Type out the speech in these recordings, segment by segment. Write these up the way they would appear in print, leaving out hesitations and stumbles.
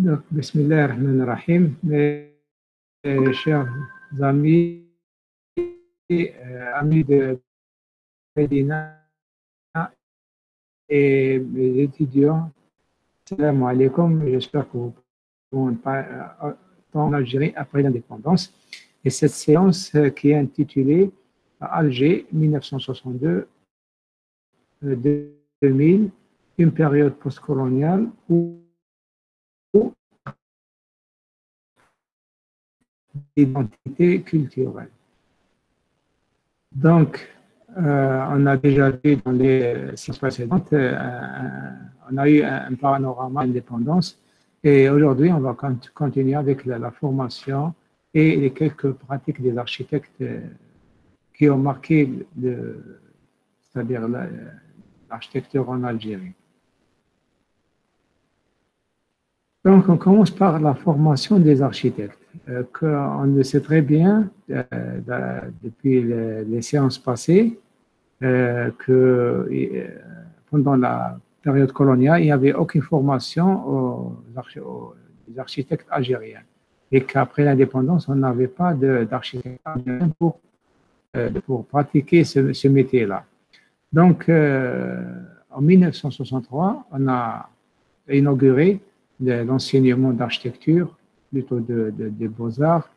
Donc, Bismillah ar-Rahman ar-Rahim, mes chers amis, amis de Medina et mes étudiants, salam alaikum, j'espère que vous pouvez en Algérie après l'indépendance. Et cette séance qui est intitulée Alger 1962-2000, une période postcoloniale où l'identité culturelle. Donc, on a déjà vu dans les séances précédentes, on a eu un panorama d'indépendance et aujourd'hui, on va continuer avec la formation et les quelques pratiques des architectes qui ont marqué c'est-à-dire l'architecture en Algérie. Donc, on commence par la formation des architectes. On le sait très bien depuis les séances passées que pendant la période coloniale, il n'y avait aucune formation aux architectes algériens et qu'après l'indépendance, on n'avait pas d'architectes algériens pour pratiquer ce métier-là. Donc, en 1963, on a inauguré l'enseignement d'architecture, plutôt des beaux-arts,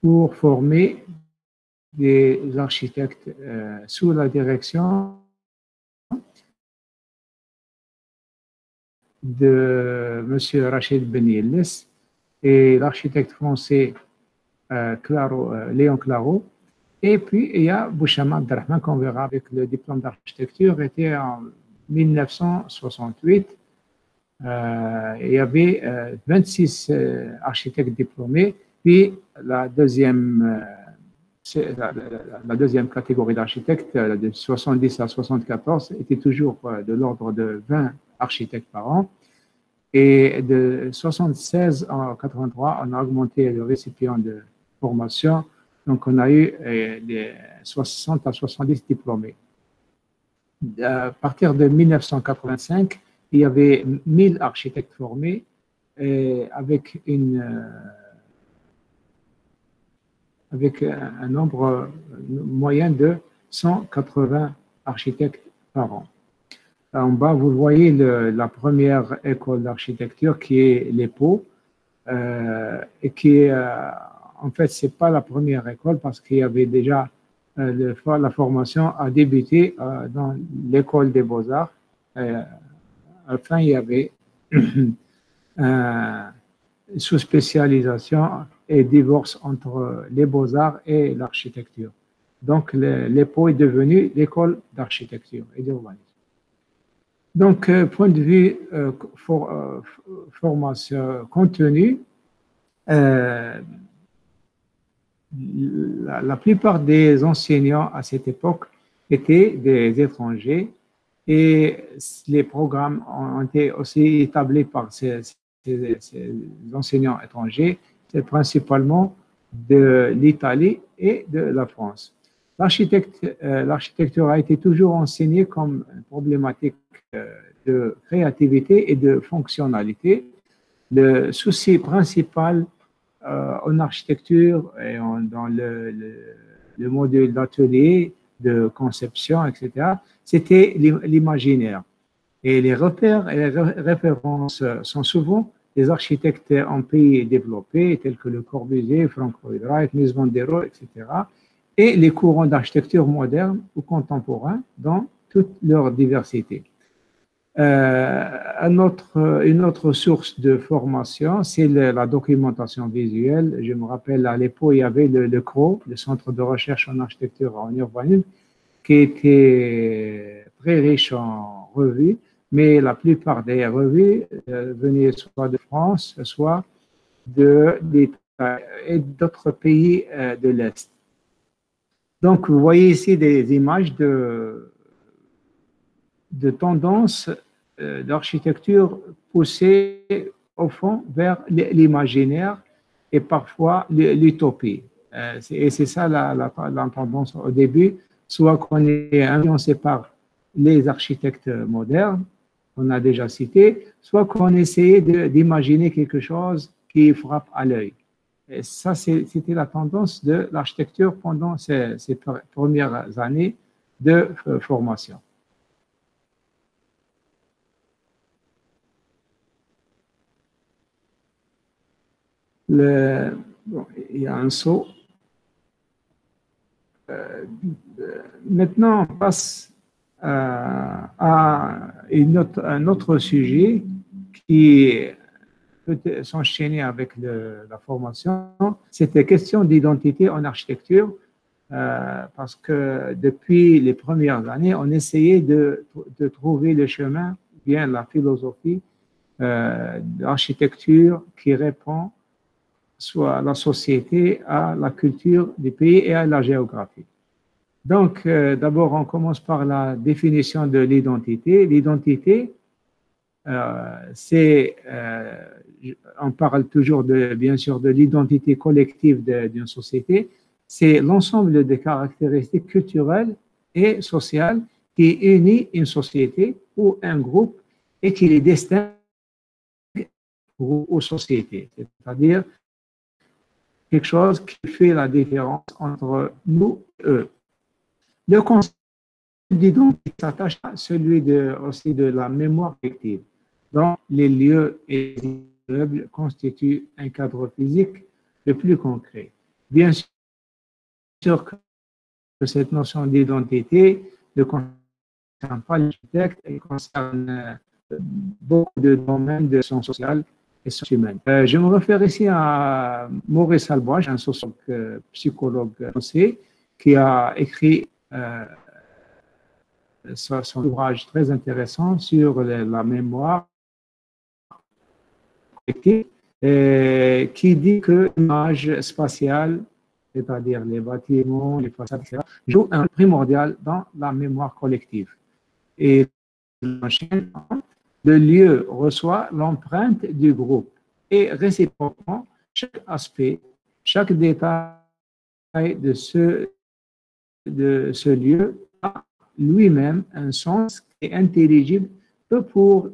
pour former des architectes sous la direction de M. Rachid Ben Yelles et l'architecte français Léon Claro. Et puis, il y a Bouchama Abdelrahman, qu'on verra avec le diplôme d'architecture, était en 1968. Il y avait 26 architectes diplômés, puis la deuxième catégorie d'architectes, de 70 à 74, était toujours de l'ordre de 20 architectes par an. Et de 76 à 83, on a augmenté le récipient de formation. Donc, on a eu des 60 à 70 diplômés. À partir de 1985, il y avait 1000 architectes formés avec un nombre moyen de 180 architectes par an. En bas, vous voyez la première école d'architecture qui est l'EPO et qui est, en fait, ce n'est pas la première école parce qu'il y avait déjà la formation a débuté dans l'école des beaux-arts. Enfin, il y avait sous-spécialisation et divorce entre les beaux-arts et l'architecture. Donc, l'EPO est devenu l'école d'architecture et d'urbanisme. Donc, point de vue formation continue, la plupart des enseignants à cette époque étaient des étrangers et les programmes ont été aussi établis par ces enseignants étrangers, c'est principalement de l'Italie et de la France. L'architecture a été toujours enseignée comme une problématique de créativité et de fonctionnalité. Le souci principal en architecture et dans le module d'atelier, de conception, etc., c'était l'imaginaire. Et les repères et les références sont souvent des architectes en pays développés, tels que Le Corbusier, Frank Lloyd Wright, Mies van der Rohe, etc., et les courants d'architecture moderne ou contemporain dans toute leur diversité. Une autre source de formation, c'est la documentation visuelle. Je me rappelle, à l'époque, il y avait le CRO, le Centre de recherche en architecture en urbanisme, qui était très riche en revues, mais la plupart des revues venaient soit de France, soit d'Italie et d'autres pays de l'Est. Donc, vous voyez ici des images de tendance d'architecture poussée au fond vers l'imaginaire et parfois l'utopie. Et c'est ça la tendance au début, soit qu'on est influencé par les architectes modernes qu'on a déjà cité, soit qu'on essayait d'imaginer quelque chose qui frappe à l'œil. Et ça, c'était la tendance de l'architecture pendant ces premières années de formation. Bon, il y a un saut. Maintenant, on passe à un autre sujet qui peut s'enchaîner avec la formation. C'était question d'identité en architecture, parce que depuis les premières années, on essayait de trouver le chemin, bien la philosophie d'architecture qui répond soit à la société, à la culture du pays et à la géographie. Donc, d'abord, on commence par la définition de l'identité. L'identité, on parle toujours bien sûr de l'identité collective d'une société, c'est l'ensemble des caractéristiques culturelles et sociales qui unit une société ou un groupe et qui les distingue aux sociétés, c'est-à-dire quelque chose qui fait la différence entre nous et eux. Le concept d'identité s'attache à celui aussi de la mémoire collective, dont les lieux et les immeubles constituent un cadre physique le plus concret. Bien sûr que cette notion d'identité ne concerne pas l'architecte, elle concerne beaucoup de domaines de sciences sociales et sciences humaines. Je me réfère ici à Maurice Halbwach, un sociologue, psychologue français, qui a écrit son ouvrage très intéressant sur la mémoire collective, qui dit que l'image spatiale, c'est-à-dire les bâtiments, les façades, etc., joue un rôle primordial dans la mémoire collective. Et le lieu reçoit l'empreinte du groupe. Et réciproquement, chaque aspect, chaque détail de ce lieu a lui-même un sens qui est intelligible que pour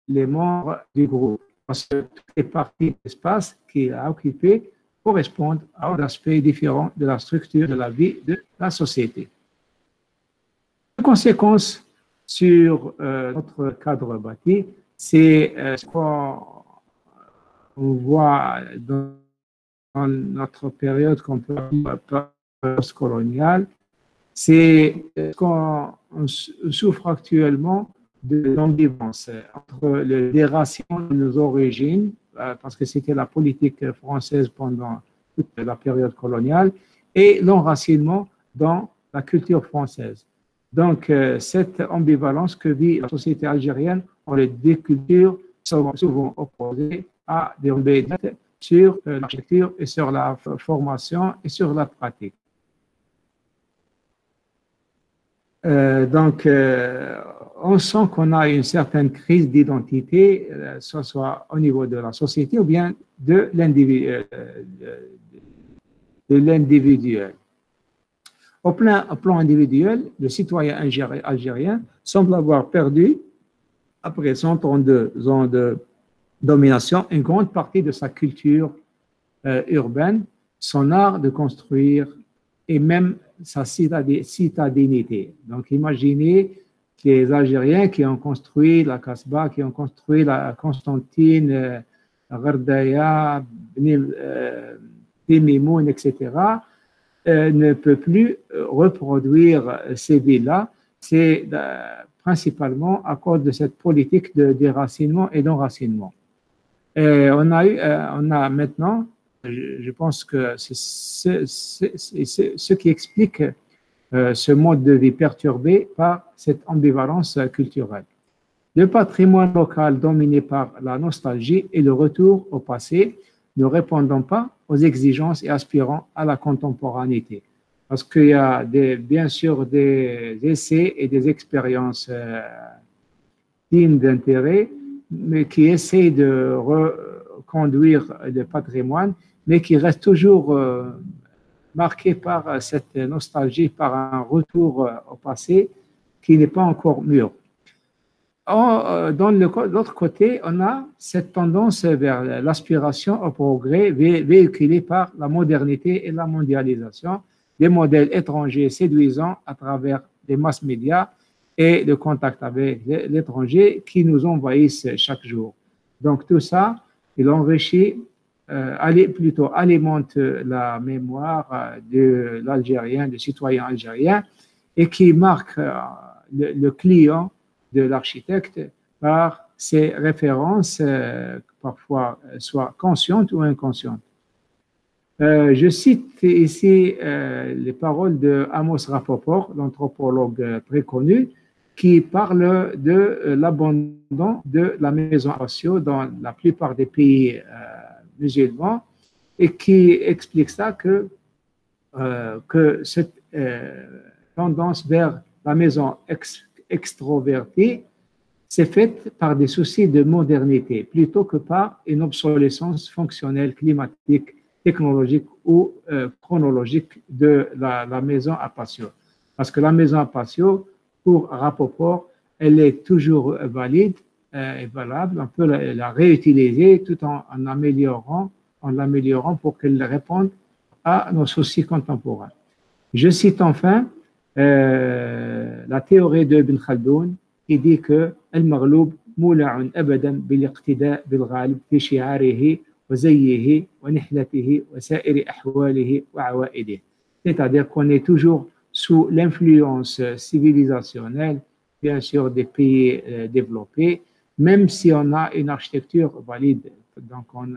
les membres du groupe. Parce que toutes les parties de l'espace qu'il a occupé correspondent à un aspect différent de la structure de la vie de la société. Les conséquences sur notre cadre bâti, c'est ce qu'on voit dans notre période qu'on peut appeler post-coloniale, c'est ce qu'on souffre actuellement de l'ambivalence entre le déracinement de nos origines, parce que c'était la politique française pendant toute la période coloniale, et l'enracinement dans la culture française. Donc, cette ambivalence que vit la société algérienne, où les deux cultures sont souvent opposées à des embêtements sur l'architecture et sur la formation et sur la pratique. Donc, on sent qu'on a une certaine crise d'identité, soit au niveau de la société ou bien de l'individuel. Au plan individuel, le citoyen algérien semble avoir perdu, après 132 ans de domination, une grande partie de sa culture urbaine, son art de construire et même sa citadinité. Donc, imaginez les Algériens qui ont construit la Kasbah, qui ont construit la Constantine, la Gardaya, Timimoun, etc., ne peut plus reproduire ces villes-là. C'est principalement à cause de cette politique de déracinement et d'enracinement. On a maintenant, je pense que c'est ce qui explique ce mode de vie perturbé par cette ambivalence culturelle. Le patrimoine local dominé par la nostalgie et le retour au passé, ne répondant pas aux exigences et aspirant à la contemporanéité. Parce qu'il y a bien sûr des essais et des expériences dignes d'intérêt, mais qui essayent de reconduire le patrimoine, mais qui restent toujours marqués par cette nostalgie, par un retour au passé qui n'est pas encore mûr. Dans l'autre côté, on a cette tendance vers l'aspiration au progrès véhiculée par la modernité et la mondialisation, des modèles étrangers séduisants à travers les masses médias et le contact avec l'étranger qui nous envahissent chaque jour. Donc tout ça, il enrichit, plutôt alimente la mémoire de l'Algérien, du citoyen algérien, et qui marque le client de l'architecte par ses références, parfois soit conscientes ou inconscientes. Je cite ici les paroles de Amos Rapoport, l'anthropologue très connu, qui parle de l'abandon de la maison à patio dans la plupart des pays musulmans et qui explique ça que cette tendance vers la maison extrovertie s'est faite par des soucis de modernité plutôt que par une obsolescence fonctionnelle, climatique, technologique ou chronologique de la maison à patio. Parce que la maison à patio, pour Rapoport, elle est toujours valide et valable. On peut la réutiliser tout en l'améliorant pour qu'elle réponde à nos soucis contemporains. Je cite enfin la théorie de Ibn Khaldoun qui dit que المغلوب مولع أبدا بالاقتداء بالغالب في شعاره وزيه ونحلته وسائر أحواله وعوائده. C'est-à-dire qu'on est toujours sous l'influence civilisationnelle, bien sûr, des pays développés, même si on a une architecture valide. Donc, on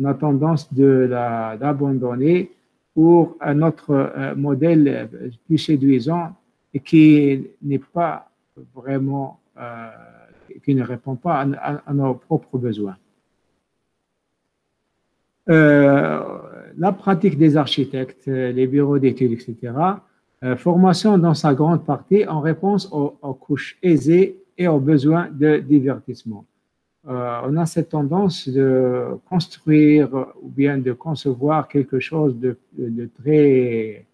a tendance d'abandonner pour un autre modèle plus séduisant et qui n'est pas vraiment, qui ne répond pas à nos propres besoins. La pratique des architectes, les bureaux d'études, etc., formation dans sa grande partie en réponse aux couches aisées et aux besoins de divertissement. On a cette tendance de construire ou bien de concevoir quelque chose de très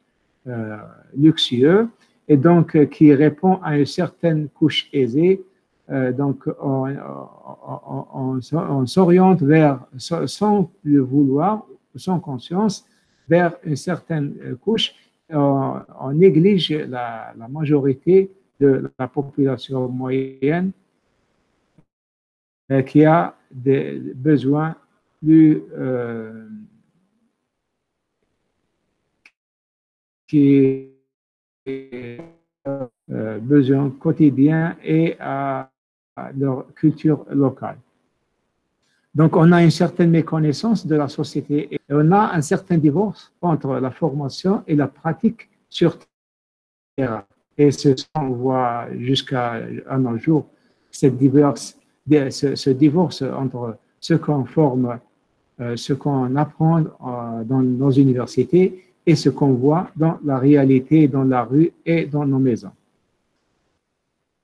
luxueux et donc qui répond à une certaine couche aisée. Donc on s'oriente vers, sans le vouloir, sans conscience, vers une certaine couche. On néglige la majorité de la population moyenne qui a des besoins plus besoins quotidiens et à leur culture locale. Donc, on a une certaine méconnaissance de la société et on a un certain divorce entre la formation et la pratique sur terrain. Et on voit jusqu'à nos jours ce divorce entre ce qu'on forme, ce qu'on apprend dans nos universités et ce qu'on voit dans la réalité, dans la rue et dans nos maisons.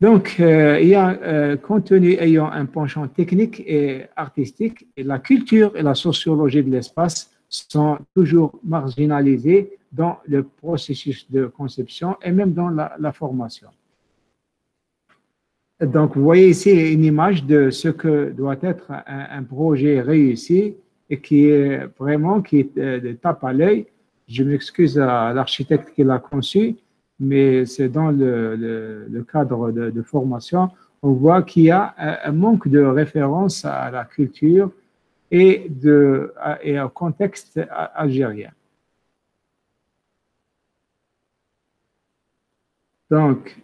Donc, il y a un contenu ayant un penchant technique et artistique, et la culture et la sociologie de l'espace sont toujours marginalisées dans le processus de conception et même dans la formation. Donc, vous voyez ici une image de ce que doit être un projet réussi et qui est vraiment de tape à l'œil. Je m'excuse à l'architecte qui l'a conçu, mais c'est dans le cadre de formation, on voit qu'il y a un manque de référence à la culture et au contexte algérien. Donc,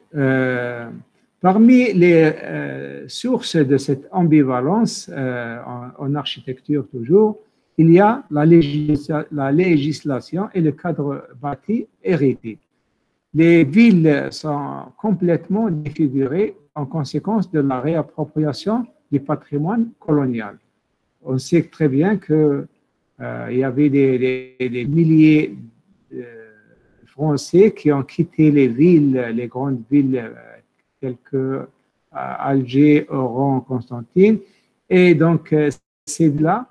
parmi les sources de cette ambivalence en architecture toujours, il y a la législation et le cadre bâti hérité. Les villes sont complètement défigurées en conséquence de la réappropriation du patrimoine colonial. On sait très bien qu'il y avait des milliers de Français qui ont quitté les villes, les grandes villes telles que Alger, Oran, Constantine, et donc ces villes-là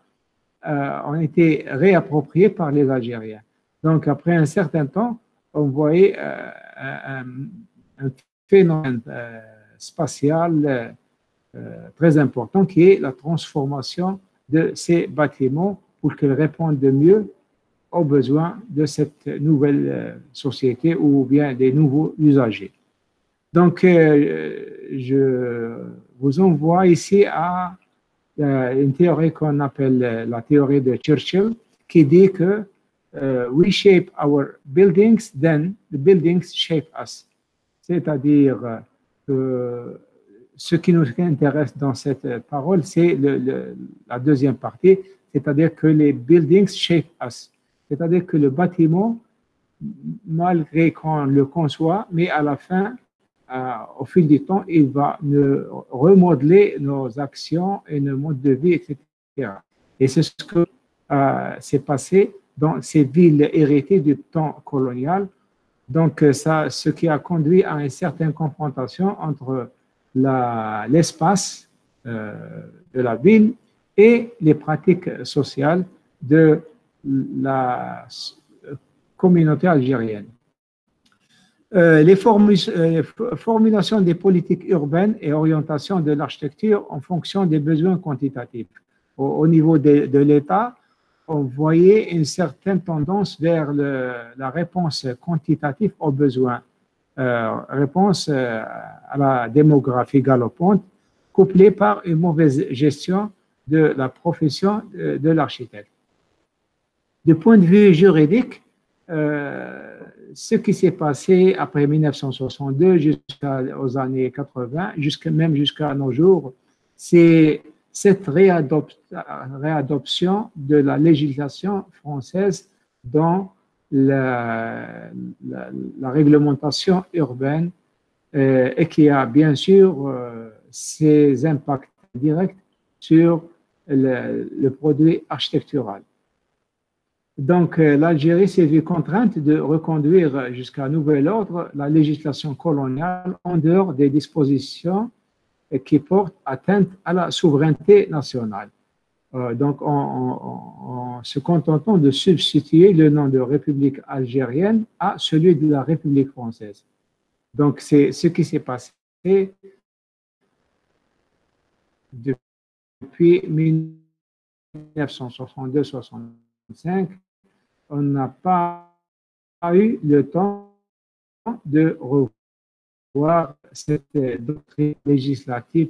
ont été réappropriées par les Algériens. Donc après un certain temps, on voyait un phénomène spatial très important, qui est la transformation de ces bâtiments pour qu'ils répondent de mieux aux besoins de cette nouvelle société ou bien des nouveaux usagers. Donc, je vous envoie ici à une théorie qu'on appelle la théorie de Churchill, qui dit que we shape our buildings, then the buildings shape us. C'est-à-dire que ce qui nous intéresse dans cette parole, c'est la deuxième partie, c'est-à-dire que les buildings shape us. C'est-à-dire que le bâtiment, malgré qu'on le conçoit, mais à la fin, au fil du temps, il va remodeler nos actions et nos modes de vie, etc. Et c'est ce que s'est passé dans ces villes héritées du temps colonial. Donc, ça, ce qui a conduit à une certaine confrontation entre l'espace de la ville et les pratiques sociales de la communauté algérienne. Les formulations des politiques urbaines et orientation de l'architecture en fonction des besoins quantitatifs. Au niveau de l'État, on voyait une certaine tendance vers la réponse quantitative aux besoins, réponse à la démographie galopante, couplée par une mauvaise gestion de la profession de l'architecte. Du point de vue juridique, ce qui s'est passé après 1962 jusqu'aux années 80, même jusqu'à nos jours, c'est cette réadoption de la législation française dans la réglementation urbaine et qui a bien sûr ses impacts directs sur le produit architectural. Donc, l'Algérie s'est vue contrainte de reconduire jusqu'à nouvel ordre la législation coloniale en dehors des dispositions qui portent atteinte à la souveraineté nationale. Donc, en se contentant de substituer le nom de République algérienne à celui de la République française. Donc, c'est ce qui s'est passé depuis 1962-65. On n'a pas eu le temps de revoir cette doctrine législative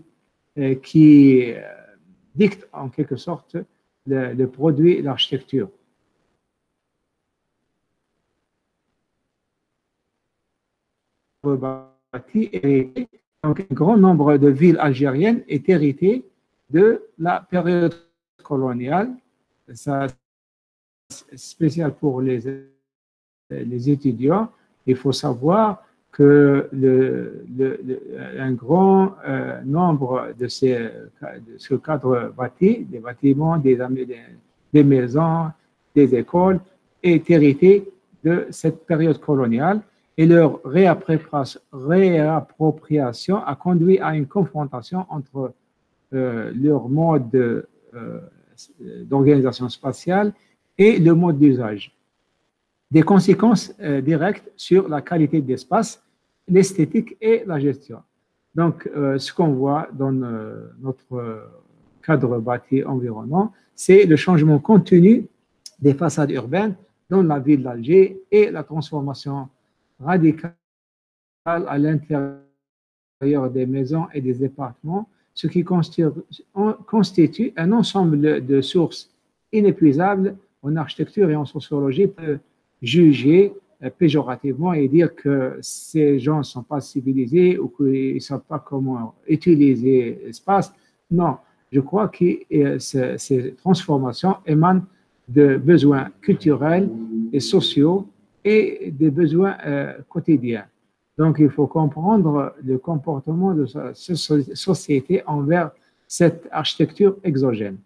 qui dicte en quelque sorte le produit, l'architecture. Donc, un grand nombre de villes algériennes est hérité de la période coloniale. Ça, spécial pour les étudiants. Il faut savoir que un grand nombre de ce cadre bâti, des bâtiments, des maisons, des écoles, est hérité de cette période coloniale et leur réappropriation a conduit à une confrontation entre leur mode d'organisation spatiale et le mode d'usage. Des conséquences directes sur la qualité d'espace, l'esthétique et la gestion. Donc, ce qu'on voit dans notre cadre bâti environnant, c'est le changement continu des façades urbaines dans la ville d'Alger et la transformation radicale à l'intérieur des maisons et des appartements, ce qui constitue un ensemble de sources inépuisables en architecture et en sociologie peut juger péjorativement et dire que ces gens ne sont pas civilisés ou qu'ils ne savent pas comment utiliser l'espace. Non, je crois que ces transformations émanent de besoins culturels et sociaux et des besoins quotidiens. Donc, il faut comprendre le comportement de cette société envers cette architecture exogène.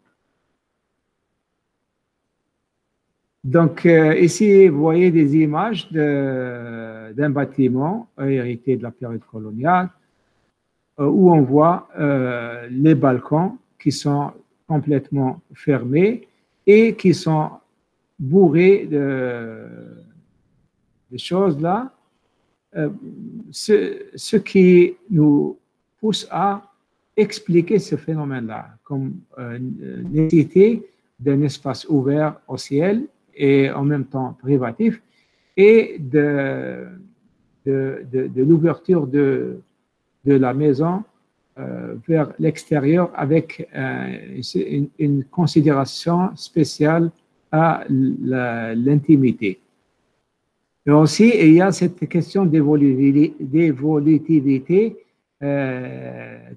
Donc, ici, vous voyez des images d'un bâtiment hérité de la période coloniale où on voit les balcons qui sont complètement fermés et qui sont bourrés de choses là. Ce qui nous pousse à expliquer ce phénomène-là comme nécessité d'un espace ouvert au ciel et en même temps privatif et de l'ouverture de la maison vers l'extérieur avec une considération spéciale à l'intimité. Et aussi, il y a cette question d'évolutivité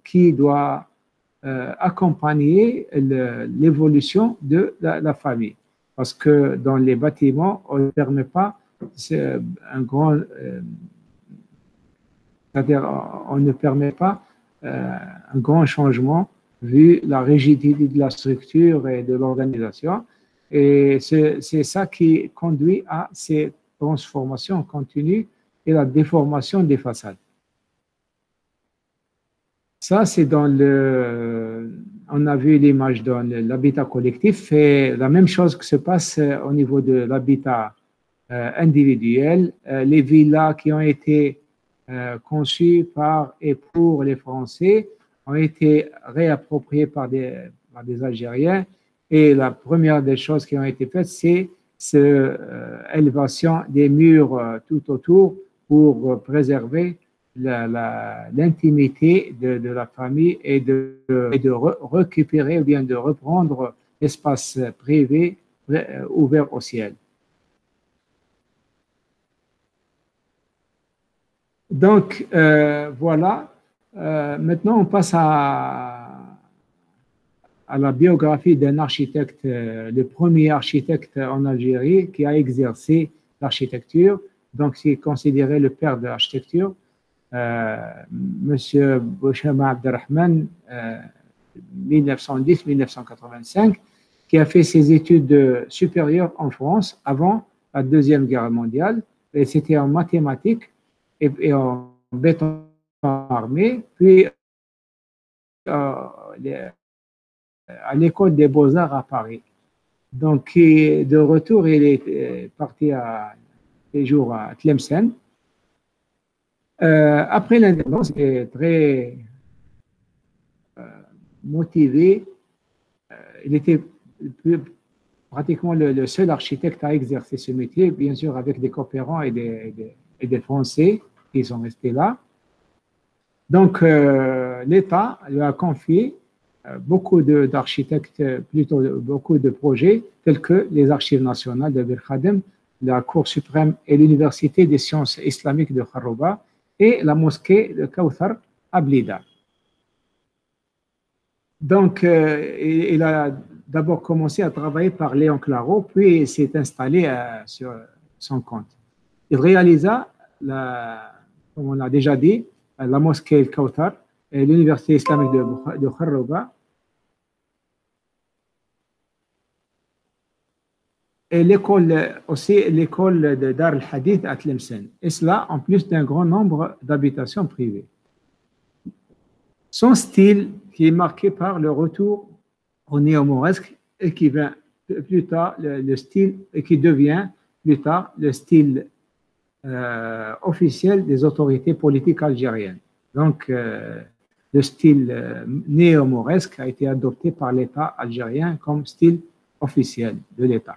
qui doit accompagner l'évolution de la famille. Parce que dans les bâtiments, on ne permet pas c'est-à-dire on ne permet pas un grand changement vu la rigidité de la structure et de l'organisation. Et c'est ça qui conduit à ces transformations continues et la déformation des façades. Ça, c'est dans on a vu l'image dans l'habitat collectif et la même chose qui se passe au niveau de l'habitat individuel. Les villas qui ont été conçues par et pour les Français ont été réappropriées par des Algériens. Et la première des choses qui ont été faites, c'est l'élévation des murs tout autour pour préserver l'intimité de la famille et de récupérer ou bien de reprendre l'espace privé ouvert au ciel. Donc, voilà. Maintenant, on passe à la biographie d'un architecte, le premier architecte en Algérie qui a exercé l'architecture. Donc, c'est considéré le père de l'architecture. Monsieur Bouchama Abderrahman, 1910-1985, qui a fait ses études supérieures en France avant la Deuxième Guerre mondiale. Et c'était en mathématiques et en béton armé. Puis, à l'école des Beaux-Arts à Paris. Donc, de retour, il est parti des jours à Tlemcen. Après l'indépendance, il est très motivé. Il était pratiquement le seul architecte à exercer ce métier, bien sûr avec des coopérants et des Français qui sont restés là. Donc, l'État lui a confié beaucoup d'architectes, plutôt beaucoup de projets, tels que les Archives nationales de Bir Khadem, la Cour suprême et l'Université des sciences islamiques de Kharouba et la mosquée de Kawthar à Blida. Donc, il a d'abord commencé à travailler par Léon Claro, puis il s'est installé sur son compte. Il réalisa, comme on l'a déjà dit, la mosquée de Kawthar et l'Université islamique de Kharouba. Et l'école de Dar al-Hadith à Tlemcen. Et cela en plus d'un grand nombre d'habitations privées. Son style, qui est marqué par le retour au néo-mauresque et qui vient plus tard le style et qui devient plus tard le style officiel des autorités politiques algériennes. Donc, le style néo-mauresque a été adopté par l'État algérien comme style officiel de l'État.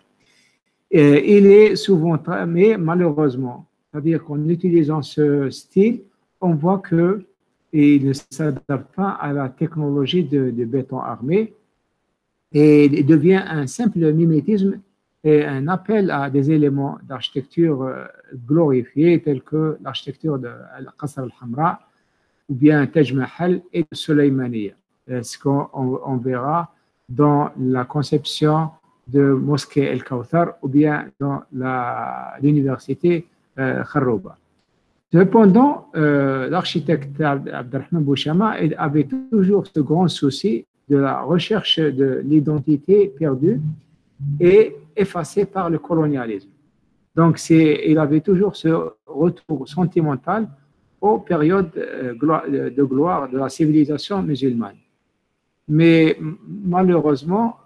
Il est souvent, mais malheureusement, c'est-à-dire qu'en utilisant ce style, on voit qu'il ne s'adapte pas à la technologie de béton armé et il devient un simple mimétisme et un appel à des éléments d'architecture glorifiés tels que l'architecture de Al-Qasr al-Hamra ou bien Taj Mahal et Sulaymaniya. Ce qu'on verra dans la conception de mosquée El Kawthar ou bien dans l'université Kharouba. Cependant, l'architecte Abderrahman Bouchama avait toujours ce grand souci de la recherche de l'identité perdue et effacée par le colonialisme. Donc, il avait toujours ce retour sentimental aux périodes de gloire de la civilisation musulmane. Mais malheureusement,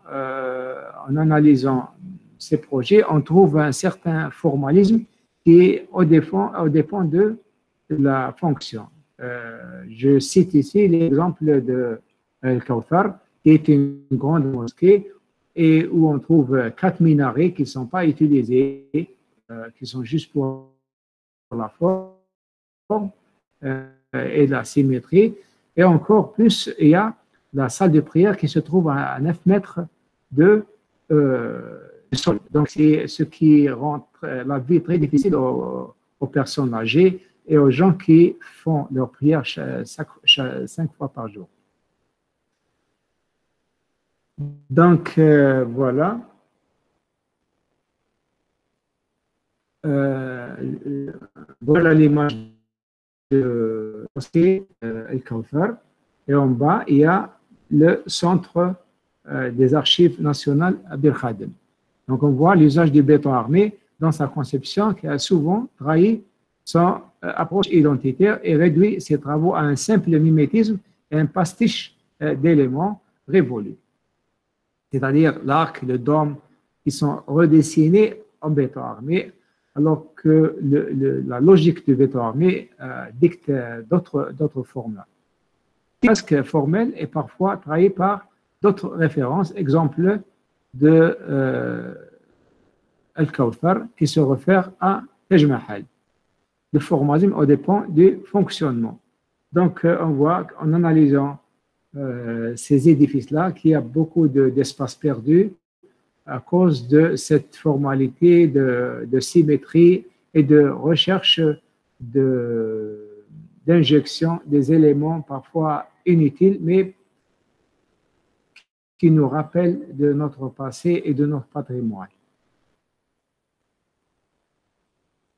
en analysant ces projets, on trouve un certain formalisme qui est au dépend de la fonction. je cite ici l'exemple de Al-Kawthar, qui est une grande mosquée et où on trouve 4 minarets qui ne sont pas utilisés, qui sont juste pour la forme et la symétrie. Et encore plus, il y a la salle de prière qui se trouve à 9 mètres de sol. Donc, c'est ce qui rend la vie très difficile aux personnes âgées et aux gens qui font leur prière 5 fois par jour. Donc, voilà. Voilà l'image de Al-Kawthar. Et en bas, il y a le centre des archives nationales à Bir Khadem. Donc, on voit l'usage du béton armé dans sa conception qui a souvent trahi son approche identitaire et réduit ses travaux à un simple mimétisme et un pastiche d'éléments révolus. C'est-à-dire l'arc, le dôme, qui sont redessinés en béton armé, alors que la logique du béton armé dicte d'autres formes. Presque formel et parfois trahi par d'autres références, exemple de Al-Kawthar qui se réfère à Taj Mahal. Le formalisme au dépend du fonctionnement. Donc, on voit en analysant ces édifices-là qu'il y a beaucoup d'espace perdu à cause de cette formalité de symétrie et de recherche d'injection des éléments parfois inutiles, mais qui nous rappellent de notre passé et de notre patrimoine.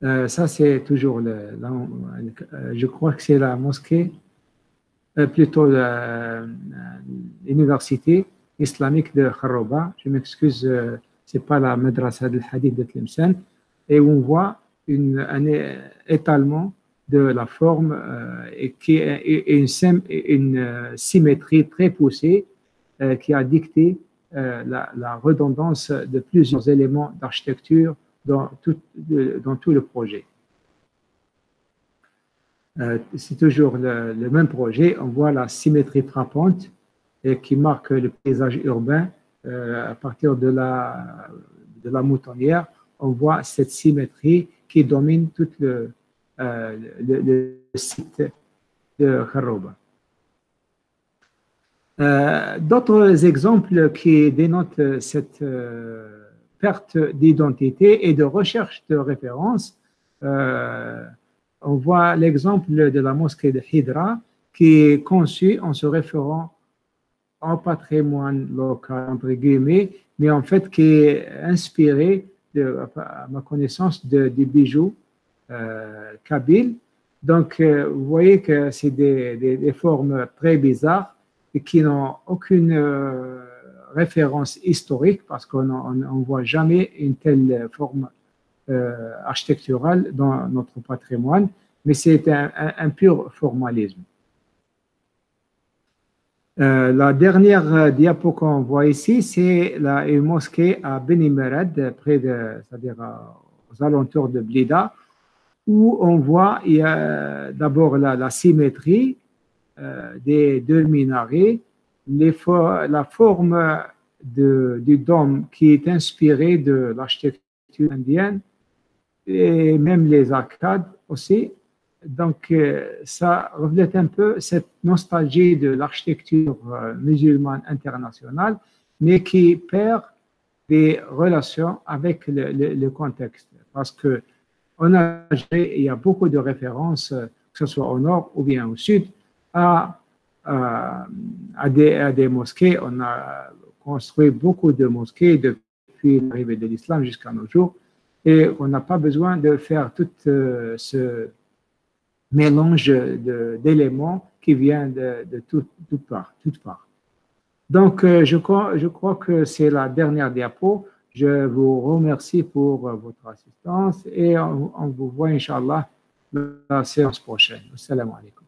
Ça, c'est toujours, je crois que c'est la mosquée, plutôt l'université islamique de Kharrouba. Je m'excuse, ce n'est pas la madrasa del hadith de Tlemcen, et on voit un étalement de la forme et qui est une symétrie très poussée qui a dicté la redondance de plusieurs éléments d'architecture dans tout le projet. C'est toujours le même projet. On voit la symétrie frappante et qui marque le paysage urbain à partir de la moutonnière. On voit cette symétrie qui domine tout le site de Kharrouba. D'autres exemples qui dénotent cette perte d'identité et de recherche de référence. On voit l'exemple de la mosquée de Hydra qui est conçue en se référant au patrimoine local, entre guillemets, mais en fait qui est inspiré, à ma connaissance, des bijoux kabyles. Donc, vous voyez que c'est des formes très bizarres et qui n'ont aucune référence historique parce qu'on ne voit jamais une telle forme architecturale dans notre patrimoine, mais c'est un pur formalisme. La dernière diapo qu'on voit ici, c'est une mosquée à Beni Mered, c'est-à-dire aux alentours de Blida, où on voit d'abord la symétrie des deux minarets, la forme du dôme qui est inspirée de l'architecture indienne et même les arcades aussi. Donc, ça reflète un peu cette nostalgie de l'architecture musulmane internationale, mais qui perd des relations avec le contexte. Parce qu'en Algérie, il y a beaucoup de références, que ce soit au nord ou bien au sud, à des mosquées. On a construit beaucoup de mosquées depuis l'arrivée de l'islam jusqu'à nos jours, et on n'a pas besoin de faire tout ce mélange d'éléments qui vient de toutes parts. Donc, je crois que c'est la dernière diapo. Je vous remercie pour votre assistance et on vous voit, Inch'Allah, la séance prochaine. Assalamu alaikum.